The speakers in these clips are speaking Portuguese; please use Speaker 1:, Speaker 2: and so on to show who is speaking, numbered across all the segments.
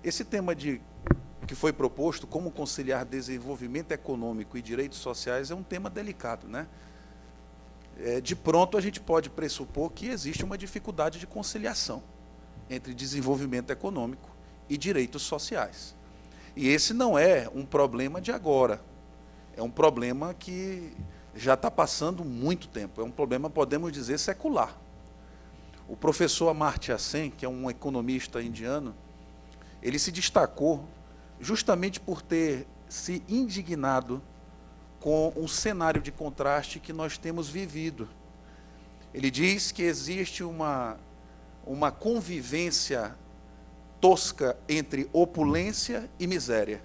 Speaker 1: esse tema que foi proposto, como conciliar desenvolvimento econômico e direitos sociais, é um tema delicado, né? De pronto, a gente pode pressupor que existe uma dificuldade de conciliação entre desenvolvimento econômico e direitos sociais. E esse não é um problema de agora, é um problema que já está passando muito tempo, é um problema, podemos dizer, secular. O professor Amartya Sen, que é um economista indiano, ele se destacou justamente por ter se indignado com um cenário de contraste que nós temos vivido. Ele diz que existe uma convivência tosca entre opulência e miséria,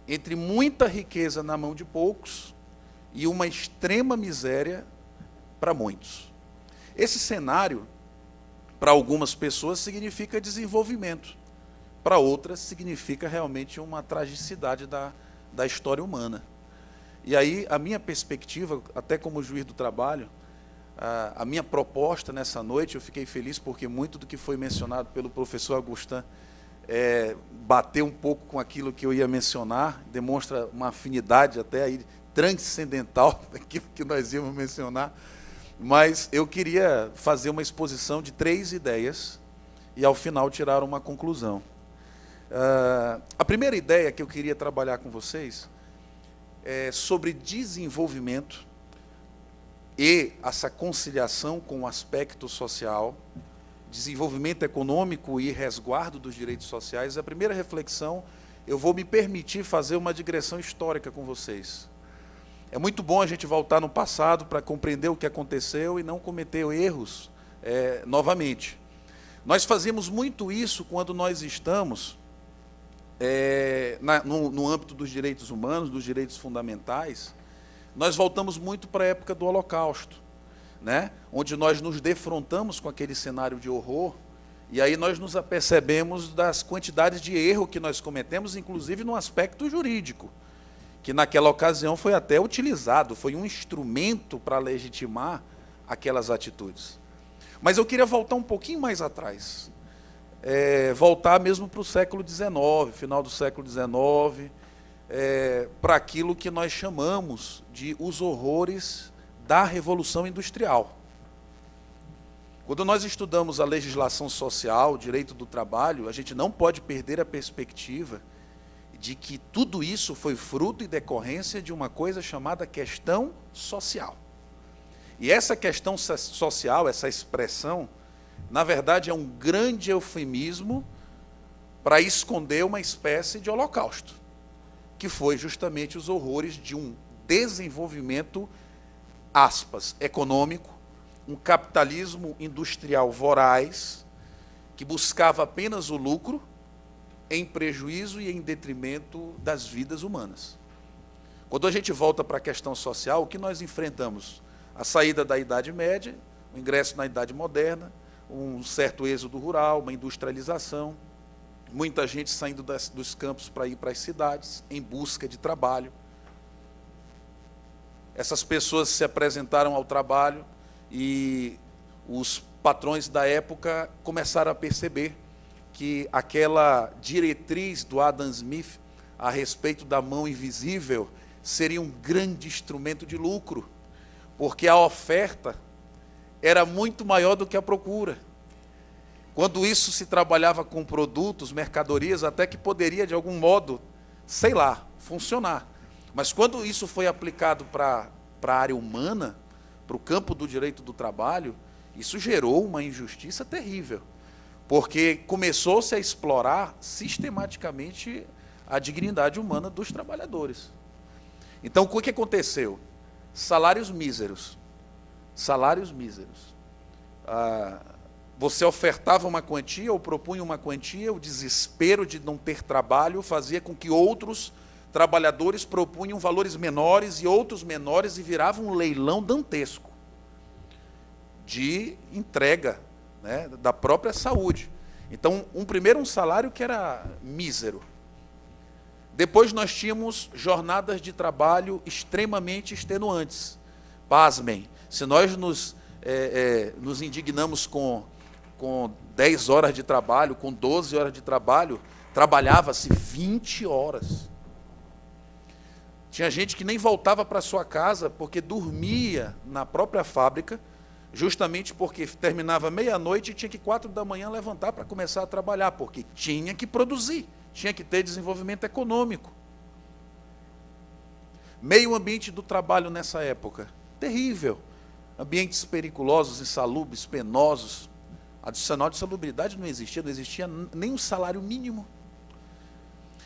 Speaker 1: entre muita riqueza na mão de poucos e uma extrema miséria para muitos. Esse cenário, para algumas pessoas, significa desenvolvimento, para outras significa realmente uma tragicidade da história humana. E aí, a minha perspectiva, até como juiz do trabalho, a minha proposta nessa noite, eu fiquei feliz porque muito do que foi mencionado pelo professor Agustin bateu um pouco com aquilo que eu ia mencionar, demonstra uma afinidade até aí transcendental daquilo que nós íamos mencionar, mas eu queria fazer uma exposição de 3 ideias e, ao final, tirar uma conclusão. A primeira ideia que eu queria trabalhar com vocês é sobre desenvolvimento e essa conciliação com o aspecto social, desenvolvimento econômico e resguardo dos direitos sociais. A primeira reflexão, eu vou me permitir fazer uma digressão histórica com vocês. É muito bom a gente voltar no passado para compreender o que aconteceu e não cometer erros novamente. Nós fazemos muito isso quando nós estamos no âmbito dos direitos humanos, dos direitos fundamentais. Nós voltamos muito para a época do Holocausto, né? Onde nós nos defrontamos com aquele cenário de horror, e aí nós nos apercebemos das quantidades de erro que nós cometemos, inclusive no aspecto jurídico, que naquela ocasião foi até utilizado, foi um instrumento para legitimar aquelas atitudes. Mas eu queria voltar um pouquinho mais atrás, voltar mesmo para o século XIX, final do século XIX, para aquilo que nós chamamos de os horrores da Revolução Industrial. Quando nós estudamos a legislação social, o direito do trabalho, a gente não pode perder a perspectiva de que tudo isso foi fruto e decorrência de uma coisa chamada questão social. E essa questão social, essa expressão, na verdade é um grande eufemismo para esconder uma espécie de holocausto, que foi justamente os horrores de um desenvolvimento, aspas, econômico, um capitalismo industrial voraz, que buscava apenas o lucro, em prejuízo e em detrimento das vidas humanas. Quando a gente volta para a questão social, o que nós enfrentamos? A saída da Idade Média, o ingresso na Idade Moderna, um certo êxodo rural, uma industrialização, muita gente saindo dos campos para ir para as cidades, em busca de trabalho. Essas pessoas se apresentaram ao trabalho e os patrões da época começaram a perceber que aquela diretriz do Adam Smith a respeito da mão invisível seria um grande instrumento de lucro, porque a oferta era muito maior do que a procura. Quando isso se trabalhava com produtos, mercadorias, até que poderia, de algum modo, sei lá, funcionar. Mas quando isso foi aplicado para a área humana, para o campo do direito do trabalho, isso gerou uma injustiça terrível, porque começou-se a explorar sistematicamente a dignidade humana dos trabalhadores. Então, o que aconteceu? Salários míseros. Salários míseros. Você ofertava uma quantia ou propunha uma quantia, o desespero de não ter trabalho fazia com que outros trabalhadores propunham valores menores e outros menores, e virava um leilão dantesco de entrega, né, da própria saúde. Então, primeiro um salário que era mísero. Depois nós tínhamos jornadas de trabalho extremamente extenuantes. Pasmem, se nós nos indignamos com 10 horas de trabalho, com 12 horas de trabalho, Trabalhava-se 20 horas. Tinha gente que nem voltava para sua casa porque dormia na própria fábrica, justamente porque terminava meia-noite e tinha que 4 da manhã levantar para começar a trabalhar, porque tinha que produzir, tinha que ter desenvolvimento econômico. Meio ambiente do trabalho nessa época, terrível. Ambientes periculosos, insalubres, penosos. Adicional de salubridade não existia nem um salário mínimo.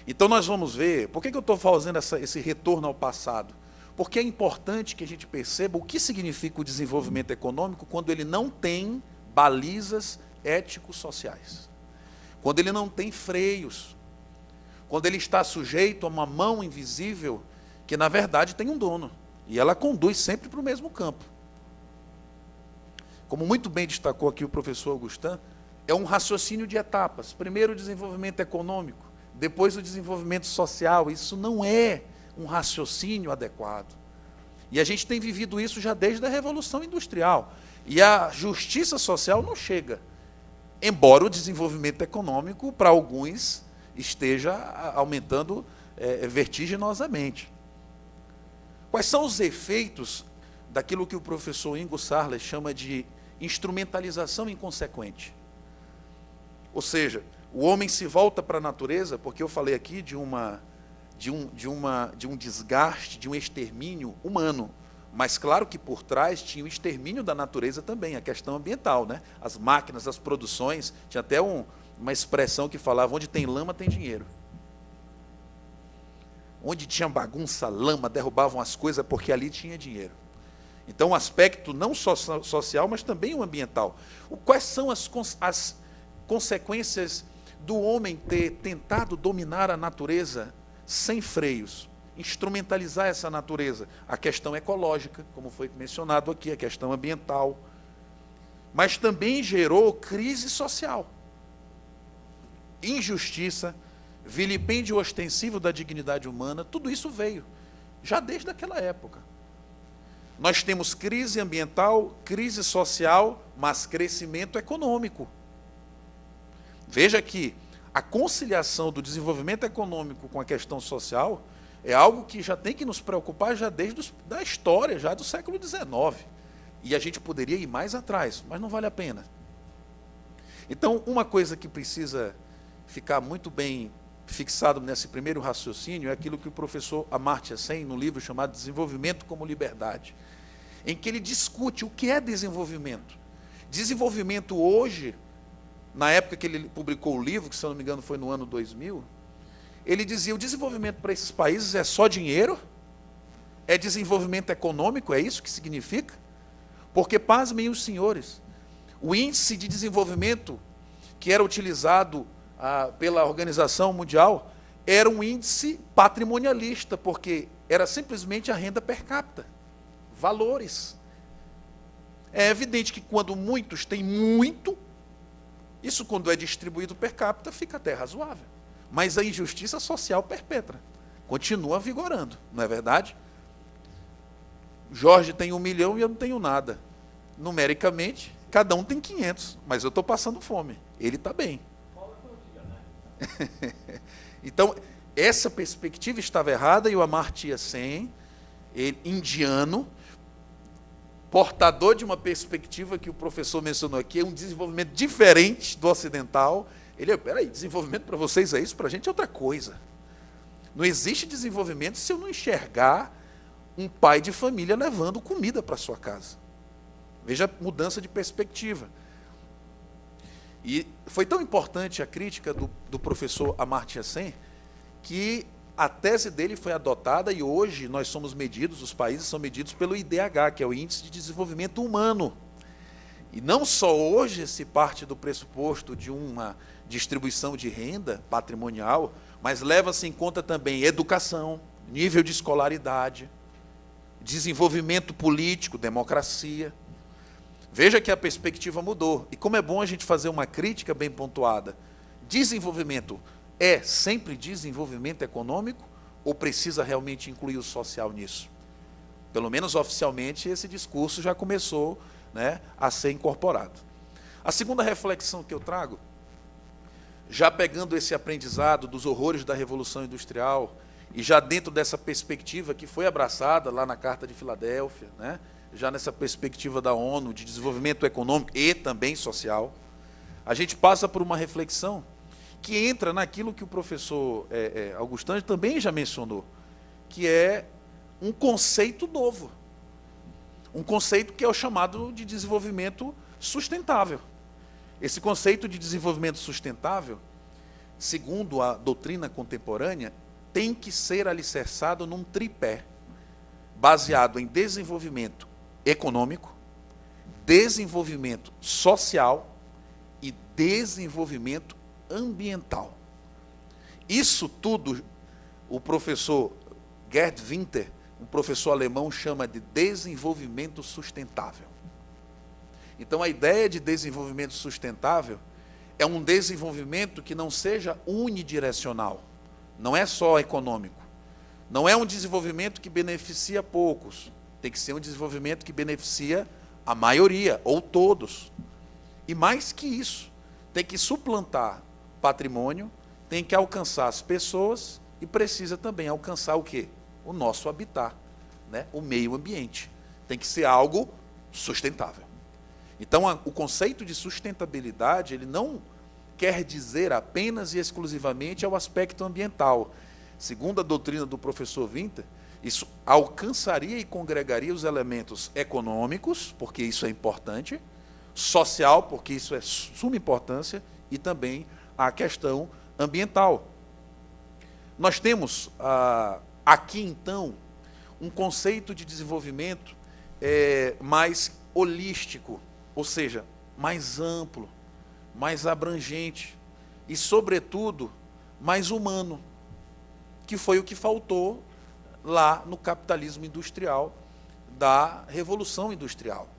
Speaker 1: Então nós vamos ver, por que eu estou fazendo esse retorno ao passado? Porque é importante que a gente perceba o que significa o desenvolvimento econômico quando ele não tem balizas éticos-sociais. Quando ele não tem freios. Quando ele está sujeito a uma mão invisível que, na verdade, tem um dono. E ela conduz sempre para o mesmo campo. Como muito bem destacou aqui o professor Augustin, é um raciocínio de etapas. Primeiro o desenvolvimento econômico, depois o desenvolvimento social. Isso não é um raciocínio adequado. E a gente tem vivido isso já desde a Revolução Industrial. E a justiça social não chega. Embora o desenvolvimento econômico, para alguns, esteja aumentando vertiginosamente. Quais são os efeitos daquilo que o professor Ingo Sarles chama de instrumentalização inconsequente? Ou seja, o homem se volta para a natureza, porque eu falei aqui de um desgaste, de um extermínio humano. Mas claro que por trás tinha o extermínio da natureza também, a questão ambiental, né? As máquinas, as produções, tinha até uma expressão que falava, onde tem lama tem dinheiro. Onde tinha bagunça, lama, derrubavam as coisas porque ali tinha dinheiro. Então, um aspecto não só social, mas também o ambiental. Quais são as consequências do homem ter tentado dominar a natureza sem freios, instrumentalizar essa natureza? A questão ecológica, como foi mencionado aqui, a questão ambiental, mas também gerou crise social, injustiça, vilipêndio ostensivo da dignidade humana. Tudo isso veio já desde aquela época. Nós temos crise ambiental, crise social, mas crescimento econômico. Veja que a conciliação do desenvolvimento econômico com a questão social é algo que já tem que nos preocupar já desde a história, já do século XIX. E a gente poderia ir mais atrás, mas não vale a pena. Então, uma coisa que precisa ficar muito bem fixado nesse primeiro raciocínio é aquilo que o professor Amartya Sen, no livro chamado Desenvolvimento como Liberdade, em que ele discute o que é desenvolvimento. Desenvolvimento hoje, na época que ele publicou o livro, que se eu não me engano foi no ano 2000, ele dizia, o desenvolvimento para esses países é só dinheiro? É desenvolvimento econômico? É isso que significa? Porque, pasmem os senhores, o índice de desenvolvimento que era utilizado pela Organização Mundial era um índice patrimonialista, porque era simplesmente a renda per capita, valores. É evidente que quando muitos têm muito, isso quando é distribuído per capita fica até razoável. Mas a injustiça social perpetra, continua vigorando, não é verdade? Jorge tem 1 milhão e eu não tenho nada. Numericamente, cada um tem 500, mas eu estou passando fome. Ele está bem. Então, essa perspectiva estava errada e o Amartya Sen, indiano, portador de uma perspectiva que o professor mencionou aqui, é um desenvolvimento diferente do ocidental. Ele, peraí, desenvolvimento para vocês é isso, para a gente é outra coisa. Não existe desenvolvimento se eu não enxergar um pai de família levando comida para sua casa. Veja a mudança de perspectiva. E foi tão importante a crítica do professor Amartya Sen, que a tese dele foi adotada e hoje nós somos medidos, os países são medidos pelo IDH, que é o Índice de Desenvolvimento Humano. E não só hoje se parte do pressuposto de uma distribuição de renda patrimonial, mas leva-se em conta também educação, nível de escolaridade, desenvolvimento político, democracia. Veja que a perspectiva mudou. E como é bom a gente fazer uma crítica bem pontuada. Desenvolvimento é sempre desenvolvimento econômico ou precisa realmente incluir o social nisso? Pelo menos oficialmente esse discurso já começou, né, a ser incorporado. A segunda reflexão que eu trago já pegando esse aprendizado dos horrores da Revolução Industrial, e já dentro dessa perspectiva que foi abraçada lá na Carta de Filadélfia, né? Já nessa perspectiva da ONU de desenvolvimento econômico e também social, a gente passa por uma reflexão que entra naquilo que o professor Augustânio também já mencionou, que é um conceito novo. Um conceito que é o chamado de desenvolvimento sustentável. Esse conceito de desenvolvimento sustentável, segundo a doutrina contemporânea, tem que ser alicerçado num tripé, baseado em desenvolvimento econômico, desenvolvimento social e desenvolvimento ambiental. Isso tudo o professor Gerd Winter, um professor alemão, chama de desenvolvimento sustentável. Então, a ideia de desenvolvimento sustentável é um desenvolvimento que não seja unidirecional, não é só econômico, não é um desenvolvimento que beneficia poucos, tem que ser um desenvolvimento que beneficia a maioria, ou todos. E mais que isso, tem que suplantar patrimônio, tem que alcançar as pessoas e precisa também alcançar o quê? O nosso habitat, né? O meio ambiente. Tem que ser algo sustentável. Então, o conceito de sustentabilidade, ele não quer dizer apenas e exclusivamente ao aspecto ambiental. Segundo a doutrina do professor Winter, isso alcançaria e congregaria os elementos econômicos, porque isso é importante, social, porque isso é suma importância, e também a questão ambiental. Nós temos aqui, então, um conceito de desenvolvimento mais holístico, ou seja, mais amplo, mais abrangente e, sobretudo, mais humano, que foi o que faltou lá no capitalismo industrial da Revolução Industrial.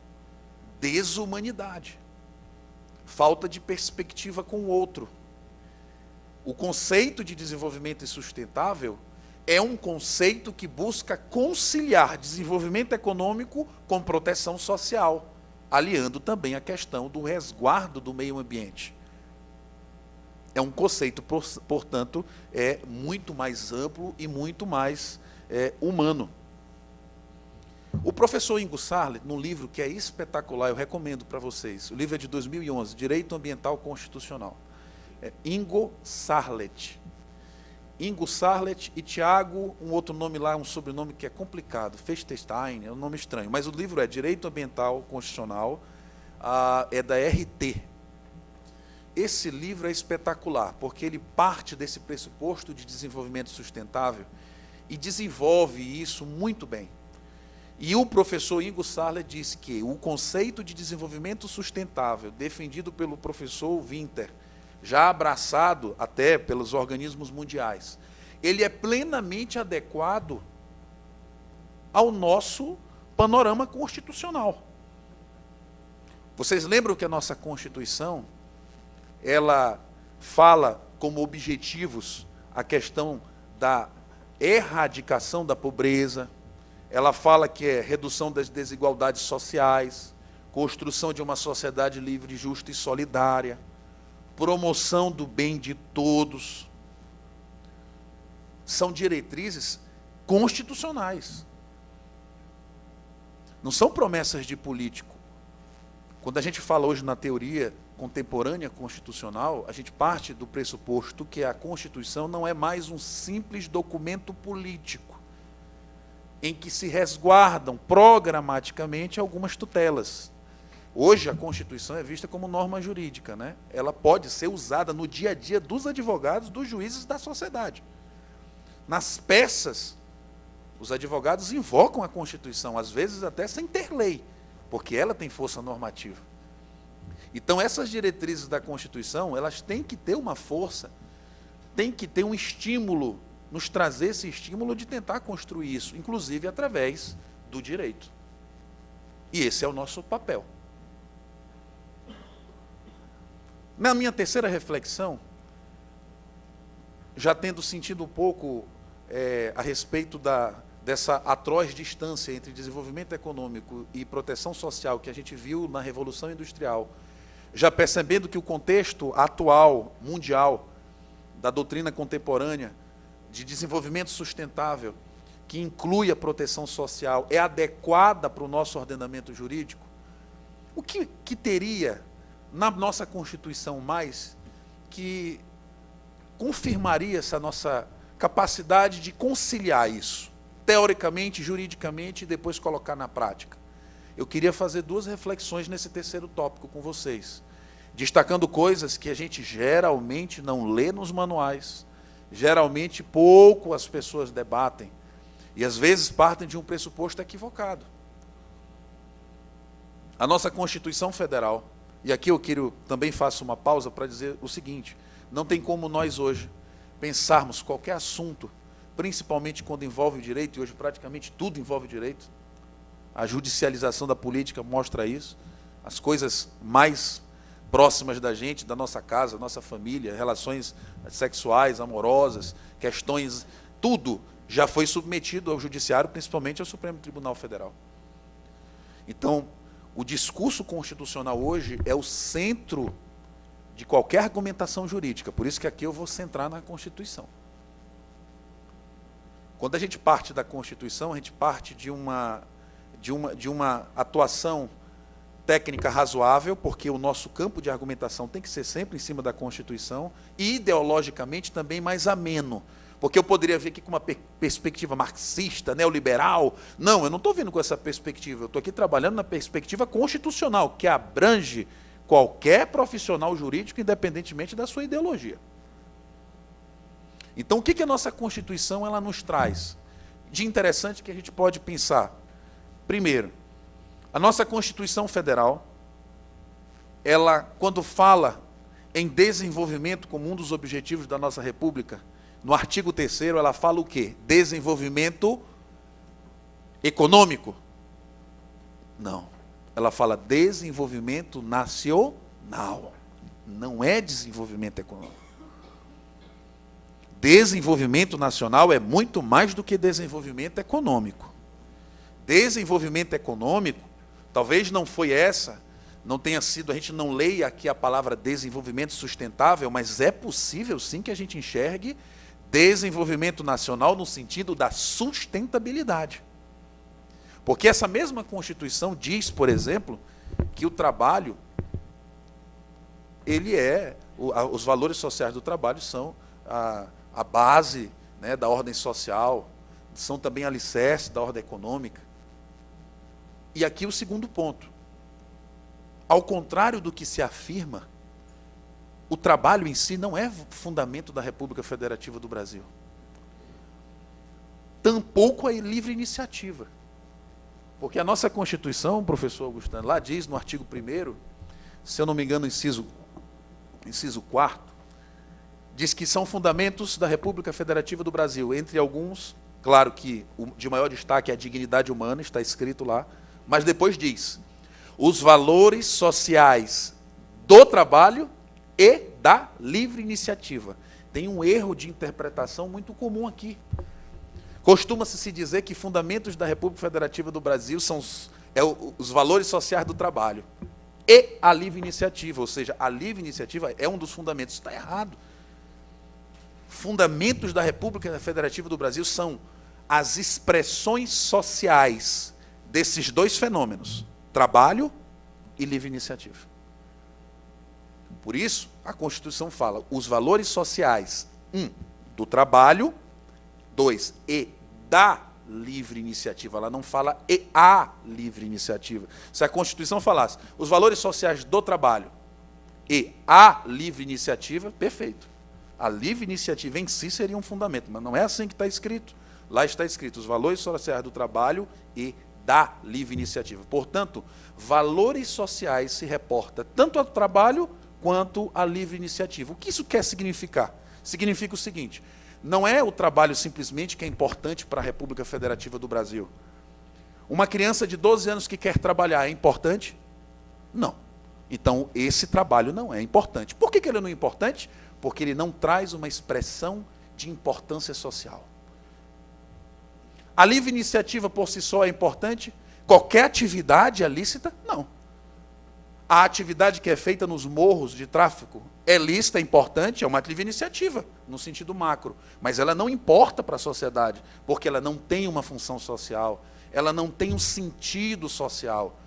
Speaker 1: Desumanidade, falta de perspectiva com o outro. O conceito de desenvolvimento sustentável é um conceito que busca conciliar desenvolvimento econômico com proteção social, aliando também a questão do resguardo do meio ambiente. É um conceito, portanto, muito mais amplo e muito mais humano. O professor Ingo Sarlet, num livro que é espetacular, eu recomendo para vocês, o livro é de 2011, Direito Ambiental Constitucional. Ingo Sarlet. Ingo Sarlet e Tiago, um outro nome lá, um sobrenome que é complicado, Fechtenstein, é um nome estranho, mas o livro é Direito Ambiental Constitucional, é da RT. Esse livro é espetacular, porque ele parte desse pressuposto de desenvolvimento sustentável e desenvolve isso muito bem. E o professor Ingo Sarlet disse que o conceito de desenvolvimento sustentável, defendido pelo professor Winter, já abraçado até pelos organismos mundiais, ele é plenamente adequado ao nosso panorama constitucional. Vocês lembram que a nossa Constituição, ela fala como objetivos a questão da erradicação da pobreza, ela fala que é redução das desigualdades sociais, construção de uma sociedade livre, justa e solidária, promoção do bem de todos. São diretrizes constitucionais. Não são promessas de político. Quando a gente fala hoje na teoria contemporânea constitucional, a gente parte do pressuposto que a Constituição não é mais um simples documento político, em que se resguardam programaticamente algumas tutelas. Hoje a Constituição é vista como norma jurídica, né? Ela pode ser usada no dia a dia dos advogados, dos juízes da sociedade. Nas peças, os advogados invocam a Constituição, às vezes até sem ter lei, porque ela tem força normativa. Então essas diretrizes da Constituição, elas têm que ter uma força, têm que ter um estímulo, nos trazer esse estímulo de tentar construir isso, inclusive através do direito. E esse é o nosso papel. Na minha terceira reflexão, já tendo sentido um pouco a respeito dessa atroz distância entre desenvolvimento econômico e proteção social que a gente viu na Revolução Industrial, já percebendo que o contexto atual, mundial, da doutrina contemporânea, de desenvolvimento sustentável, que inclui a proteção social, é adequada para o nosso ordenamento jurídico, o que teria na nossa Constituição mais que confirmaria essa nossa capacidade de conciliar isso, teoricamente, juridicamente, e depois colocar na prática? Eu queria fazer duas reflexões nesse terceiro tópico com vocês, destacando coisas que a gente geralmente não lê nos manuais, geralmente pouco as pessoas debatem, e às vezes partem de um pressuposto equivocado. A nossa Constituição Federal, e aqui eu também faço uma pausa para dizer o seguinte: não tem como nós hoje pensarmos qualquer assunto, principalmente quando envolve o direito, e hoje praticamente tudo envolve o direito, a judicialização da política mostra isso, as coisas mais próximas da gente, da nossa casa, da nossa família, relações sexuais, amorosas, questões, tudo já foi submetido ao judiciário, principalmente ao Supremo Tribunal Federal. Então, o discurso constitucional hoje é o centro de qualquer argumentação jurídica, por isso que aqui eu vou centrar na Constituição. Quando a gente parte da Constituição, a gente parte de uma atuação técnica razoável, porque o nosso campo de argumentação tem que ser sempre em cima da Constituição, e ideologicamente também mais ameno, porque eu poderia vir aqui com uma perspectiva marxista, neoliberal. Não, eu não estou vindo com essa perspectiva, eu estou aqui trabalhando na perspectiva constitucional, que abrange qualquer profissional jurídico, independentemente da sua ideologia. Então, o que a nossa Constituição ela nos traz de interessante que a gente pode pensar? Primeiro, a nossa Constituição Federal, ela, quando fala em desenvolvimento como um dos objetivos da nossa República, no artigo 3º, ela fala o quê? Desenvolvimento econômico? Não. Ela fala desenvolvimento nacional. Não é desenvolvimento econômico. Desenvolvimento nacional é muito mais do que desenvolvimento econômico. Desenvolvimento econômico, talvez não foi essa, não tenha sido, a gente não leia aqui a palavra desenvolvimento sustentável, mas é possível sim que a gente enxergue desenvolvimento nacional no sentido da sustentabilidade. Porque essa mesma Constituição diz, por exemplo, que o trabalho, os valores sociais do trabalho são a base, né, da ordem social, são também alicerces da ordem econômica. E aqui o segundo ponto. Ao contrário do que se afirma, o trabalho em si não é fundamento da República Federativa do Brasil. Tampouco a livre iniciativa. Porque a nossa Constituição, professor Augustano, lá diz no artigo 1º, se eu não me engano, inciso 4º, diz que são fundamentos da República Federativa do Brasil, entre alguns, claro que o de maior destaque é a dignidade humana, está escrito lá, mas depois diz, os valores sociais do trabalho e da livre iniciativa. Tem um erro de interpretação muito comum aqui. Costuma-se se dizer que fundamentos da República Federativa do Brasil são os valores sociais do trabalho e a livre iniciativa, ou seja, a livre iniciativa é um dos fundamentos. Está errado. Fundamentos da República Federativa do Brasil são as expressões sociais desses dois fenômenos, trabalho e livre iniciativa. Por isso, a Constituição fala os valores sociais, do trabalho, 2, e da livre iniciativa. Ela não fala e a livre iniciativa. Se a Constituição falasse os valores sociais do trabalho e a livre iniciativa, perfeito. A livre iniciativa em si seria um fundamento, mas não é assim que está escrito. Lá está escrito os valores sociais do trabalho e da livre iniciativa. Portanto, valores sociais se reporta tanto ao trabalho quanto à livre iniciativa. O que isso quer significar? Significa o seguinte, não é o trabalho simplesmente que é importante para a República Federativa do Brasil. Uma criança de 12 anos que quer trabalhar é importante? Não. Então, esse trabalho não é importante. Por que ele não é importante? Porque ele não traz uma expressão de importância social. A livre iniciativa por si só é importante? Qualquer atividade é lícita? Não. A atividade que é feita nos morros de tráfico é lícita, é importante, é uma livre iniciativa, no sentido macro, mas ela não importa para a sociedade, porque ela não tem uma função social, ela não tem um sentido social.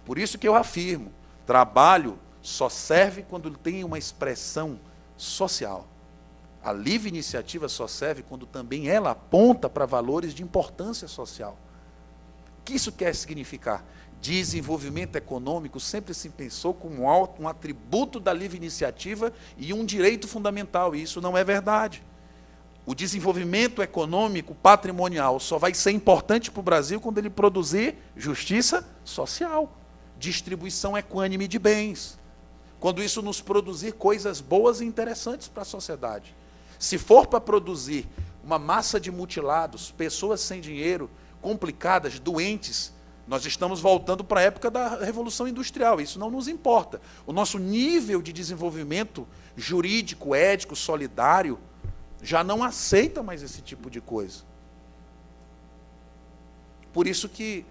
Speaker 1: Por isso que eu afirmo, trabalho só serve quando tem uma expressão social. A livre iniciativa só serve quando também ela aponta para valores de importância social. O que isso quer significar? Desenvolvimento econômico sempre se pensou como um atributo da livre iniciativa e um direito fundamental, e isso não é verdade. O desenvolvimento econômico patrimonial só vai ser importante para o Brasil quando ele produzir justiça social, distribuição equânime de bens, quando isso nos produzir coisas boas e interessantes para a sociedade. Se for para produzir uma massa de mutilados, pessoas sem dinheiro, complicadas, doentes, nós estamos voltando para a época da Revolução Industrial, isso não nos importa. O nosso nível de desenvolvimento jurídico, ético, solidário, já não aceita mais esse tipo de coisa. Por isso que,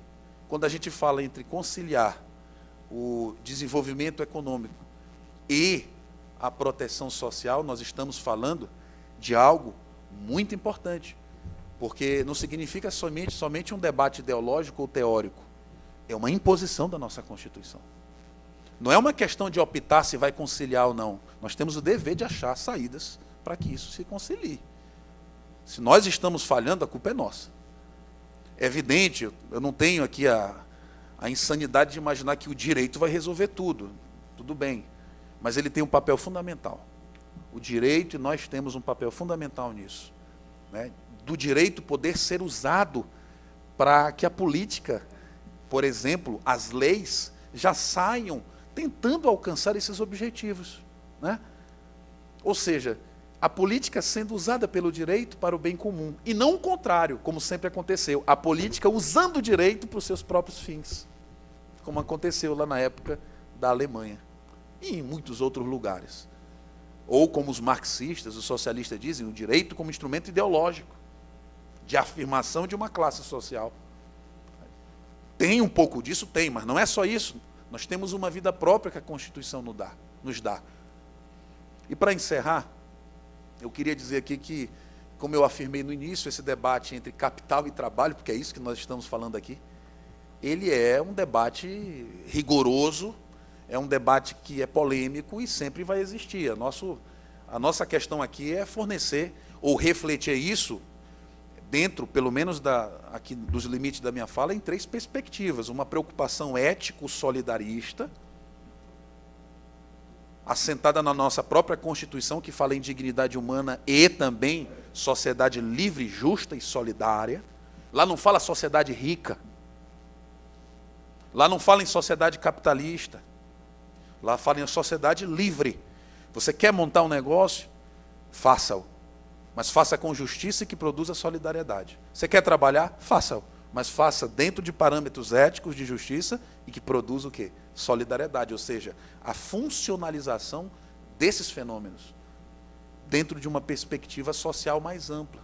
Speaker 1: quando a gente fala entre conciliar o desenvolvimento econômico e a proteção social, nós estamos falando de algo muito importante, porque não significa somente um debate ideológico ou teórico, é uma imposição da nossa Constituição. Não é uma questão de optar se vai conciliar ou não, nós temos o dever de achar saídas para que isso se concilie. Se nós estamos falhando, a culpa é nossa. É evidente, eu não tenho aqui a insanidade de imaginar que o direito vai resolver tudo, tudo bem, mas ele tem um papel fundamental. O direito, e nós temos um papel fundamental nisso, né? Do direito poder ser usado para que a política, por exemplo, as leis, já saiam tentando alcançar esses objetivos, né? Ou seja, a política sendo usada pelo direito para o bem comum, e não o contrário, como sempre aconteceu, a política usando o direito para os seus próprios fins, como aconteceu lá na época da Alemanha, e em muitos outros lugares. Ou como os marxistas, os socialistas dizem, o direito como instrumento ideológico, de afirmação de uma classe social. Tem um pouco disso? Tem, mas não é só isso. Nós temos uma vida própria que a Constituição nos dá. E para encerrar, eu queria dizer aqui que, como eu afirmei no início, esse debate entre capital e trabalho, porque é isso que nós estamos falando aqui, ele é um debate rigoroso, é um debate que é polêmico e sempre vai existir. A nossa questão aqui é fornecer ou refletir isso dentro, pelo menos aqui dos limites da minha fala, em 3 perspectivas. Uma preocupação ético-solidarista, assentada na nossa própria Constituição, que fala em dignidade humana e também sociedade livre, justa e solidária. Lá não fala sociedade rica. Lá não fala em sociedade capitalista. Lá fala em sociedade livre. Você quer montar um negócio? Faça-o. Mas faça com justiça e que produza solidariedade. Você quer trabalhar? Faça-o. Mas faça dentro de parâmetros éticos de justiça e que produza o quê? Solidariedade, ou seja, a funcionalização desses fenômenos dentro de uma perspectiva social mais ampla.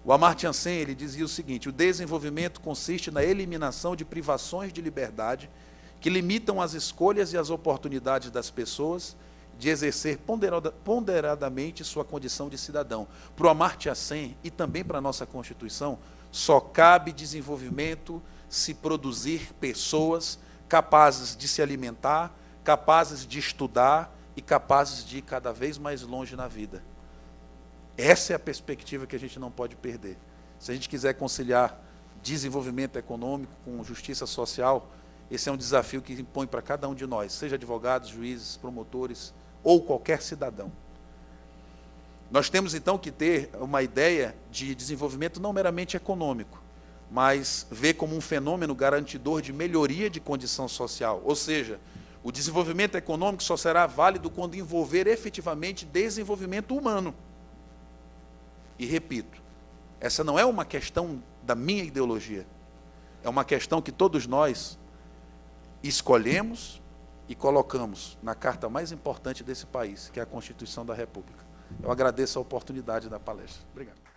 Speaker 1: O Amartya Sen, ele dizia o seguinte: o desenvolvimento consiste na eliminação de privações de liberdade que limitam as escolhas e as oportunidades das pessoas de exercer ponderadamente sua condição de cidadão. Para o Amartya Sen e também para a nossa Constituição, só cabe desenvolvimento se produzir pessoas capazes de se alimentar, capazes de estudar e capazes de ir cada vez mais longe na vida. Essa é a perspectiva que a gente não pode perder. Se a gente quiser conciliar desenvolvimento econômico com justiça social, esse é um desafio que impõe para cada um de nós, seja advogados, juízes, promotores ou qualquer cidadão. Nós temos então que ter uma ideia de desenvolvimento não meramente econômico, mas ver como um fenômeno garantidor de melhoria de condição social. Ou seja, o desenvolvimento econômico só será válido quando envolver efetivamente desenvolvimento humano. E repito, essa não é uma questão da minha ideologia, é uma questão que todos nós escolhemos e colocamos na carta mais importante desse país, que é a Constituição da República. Eu agradeço a oportunidade da palestra. Obrigado.